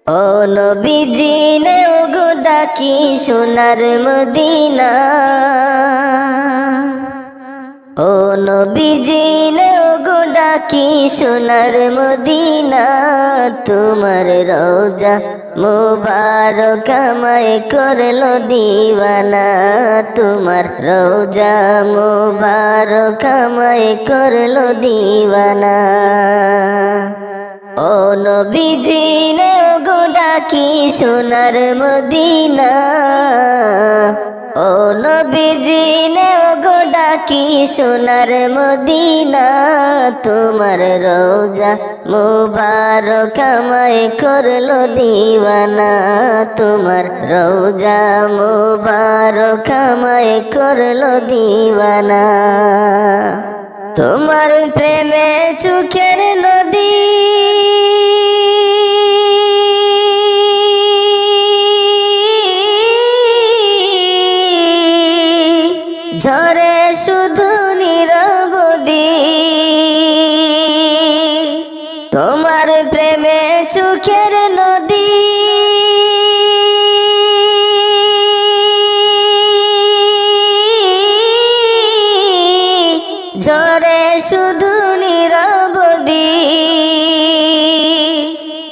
ও নবীজি নে ওগো ডাকি সোনার মদিনা, ও নবীজি নে ওগো ডাকি সোনার মদিনা। তোমার রওজা মুবারক আমায় করলো দিওয়ানা, তোমার রওজা মুবারক আমায় করলো দিওয়ানা। ও নবীজি নে ওগো ডাকি সোনার মদিনা, ও নবীজি নে ওগো ডাকি সোনার মদিনা। তোমার রওজা মুবারক আমায় করলো দিওয়ানা, তোমার রওজা মুবারক আমায় করলো দিওয়ানা। তোমার প্রেমে চোখের নদী ঝরে শুধু নিরবধি, তোমার প্রেমে চোখের নদী ঝরে শুধু নিরবধি।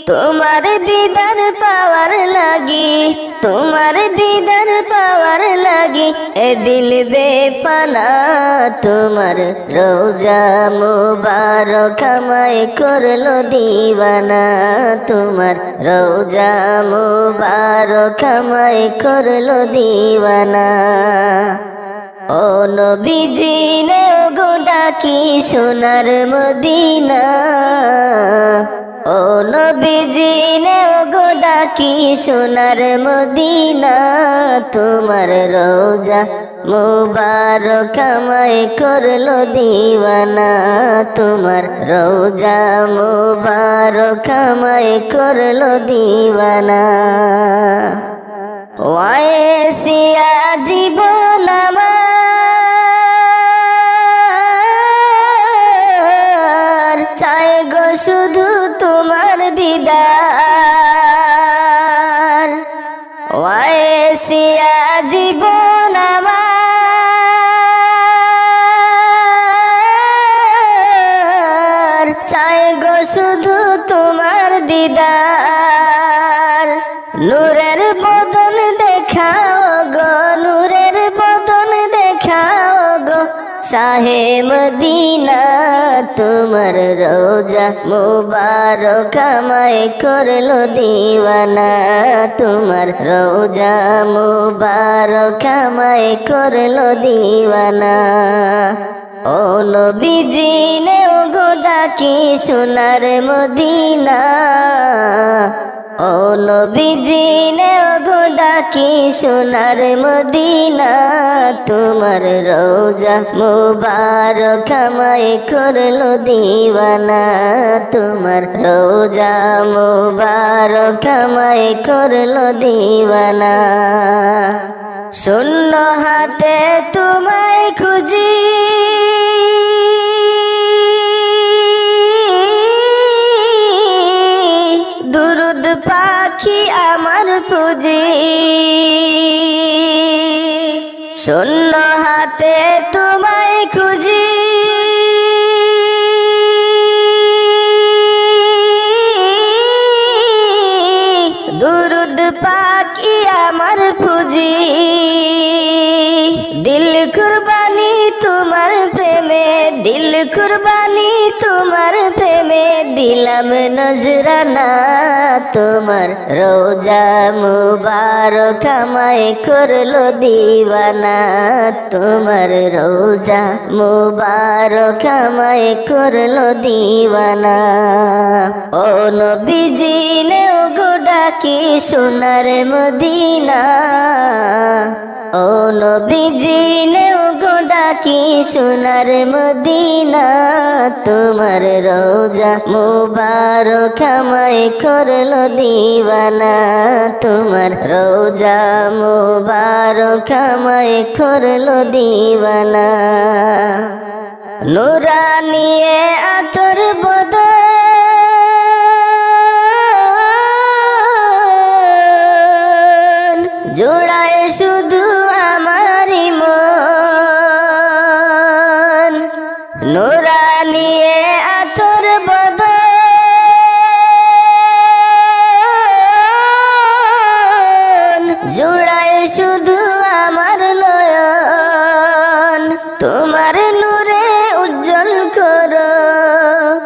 তোমার দিদার পাওয়ার লাগি, তোমার দিদার পাওয়ার লাগি এ দিল বেপানা। তোমার রওজা মুবারক আমায় করলো দিওয়ানা, তোমার রওজা মুবারক আমায় করলো দিওয়ানা। ও নবীজি নে ওগো ডাকি সোনার মদিনা, ও নবীজি নে ওগো ডাকি সোনার মদিনা। তোমার রওজা মুবারক আমায় করলো দিওয়ানা, তোমার রওজা মুবারক আমায় করলো দিওয়ানা। ওয়াইসিয়া জীবন আমার চাই গো শুধু তোমার দিদার। ওয়াইসিয়া জীবন আমার চাই গো শুধু তোমার দিদার। নূরের বদন দেখাও গো, নূরের বদন দেখাও গো শাহে মদিনা। তোমার রওজা মুবারক আমায় করলো দিওয়ানা, তোমার রওজা মুবারক আমায় করলো দিওয়ানা। ও নবীজি নে ওগো ডাকি সোনার মদিনা, ও নবীজি নে ওগো ডাকি সোনার মদিনা। তোমার রওজা মুবারক আমায় করলো দিওয়ানা, তোমার রওজা মুবারক আমায় করলো দিওয়ানা। শূন্য হাতে তোমায় খুঁজি, দুরুদ পাখি আমার পুঁজি। শূন্য হাতে তোমায় খুঁজি, দুরুদ পাখি আমার পুঁজি। দিল কুরবানি তোমার প্রেমে, দিল কুরবানি তোমার প্রেমে দিলাম নজরানা। তোমার রওজা মুবারক আমায় করলো দিওয়ানা, তোমার রওজা মুবারক আমায় করলো দিওয়ানা। ও নবীজি নে ওগো ডাকি সোনার মদিনা, ও নবীজি নে ওগো ডাকি সোনার মদিনা। তোমার রওজা মুবারক আমায় করলো দিওয়ানা, তোমার রওজা মুবারক আমায় করলো দিওয়ানা। নুরানিয়ে আতর বদন জোড়ায় শুধু আমারই মন নুরানিয়ে আতর বদন জোড়ায় শুধু আমার নয়ন তোমার নূরে উজ্জ্বল করো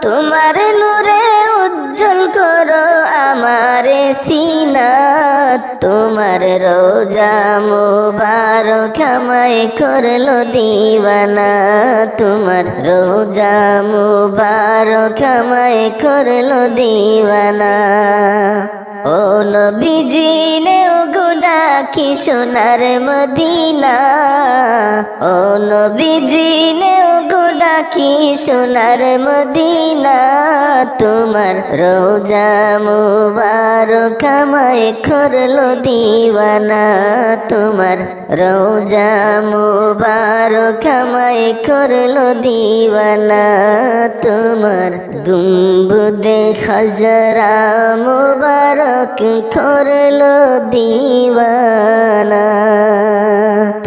তোমার নূরে উজ্জ্বল করো আমার সিনা তোমার রোজা মুবারক আমায় করলো দিওয়ানা তোমার রোজা মুবারক আমায় করলো দিওয়ানা ও নবীজি নে গুনা কি সোনার মদিনা ও নবীজি নে গুনা কি সোনার মদিনা তোমার রোজা মুবারক আমায় করলো দিওয়ানা তোমার রোজা মুবারক আমায় করলো দিওয়ানা তোমার গুম্বুদে খাজরা মুবারক করলো দিওয়ানা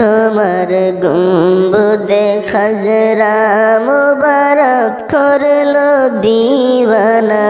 তোমার গুম্বুদে খাজরা মুবারক করলো দিওয়ানা।